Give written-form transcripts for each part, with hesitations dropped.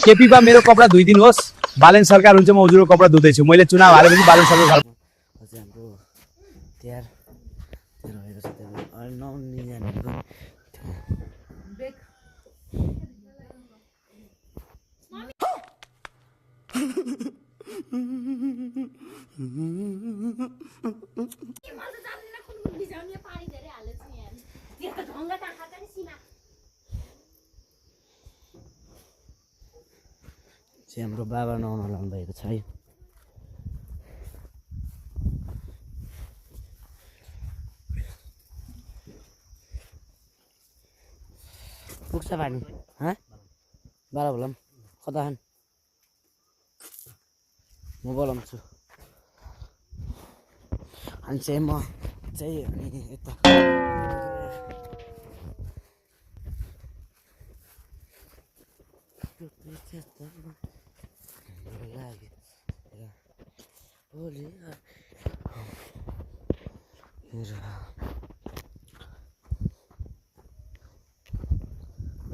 केपीमा मेरो कपडा धुइदिनुहोस्। बालन सरकार हुन्छ, म हजुरको कपडा धुँदैछु। मैले चुनाव हारेपछि बालन सरकार हाम्रो तिहार रहेको छ। अहिले ननिजानेको चाहिँ हाम्रो बाबा नुहाउन लानु भएको छ है। पुग्छ पानी बाह्र बोलाम कता खान म बोलाउँछु। अनि चाहिँ म चाहिँ अनि यता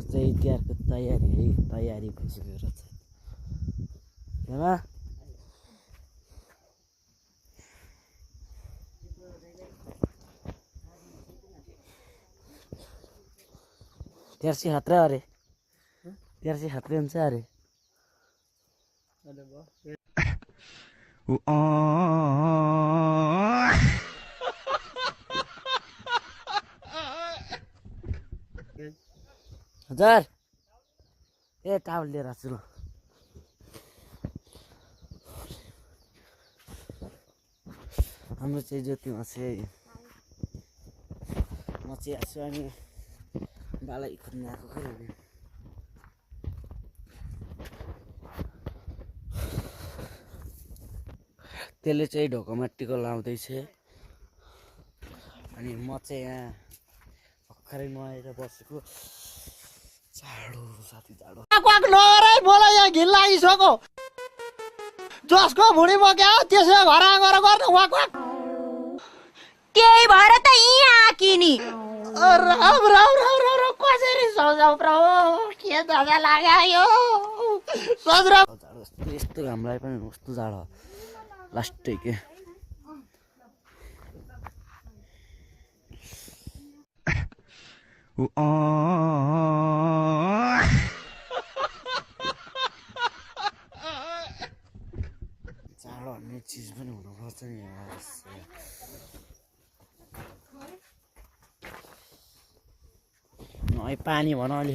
चाहिँ तिहारको तयारी भइसकेको रहेछ। तिहारसी खतरा अरे तिहारसी खतरे हुन्छ अरे। हजार ए टावल लिएर आएको छु ल। हाम्रो चाहिँ ज्योतिमा चाहिँ म चाहिँ आएको अनि बालै खोज्न आएको खै। त्यसले चाहिँ ढोकामा टिको लाउँदैछ अनि म चाहिँ यहाँ भर्खरै नुहाएर बसेको। जाडो साथी जाडो मलाई यहाँ घिन लागिसक्यो। जसको भुँडी बग्यो त्यसो घर आएर गर्नु वाक वाक। त्यही भएर त यहाँ आकी नि। राम राम राम राम राम कसरी सजाउ प्रभु के दादा लाग्यो सजरा। यस्तो घामलाई पनि कस्तो जाडो लास्टै के। जाडो भन्ने चिज पनि हुनुपर्छ नि यार। पानी भन अलि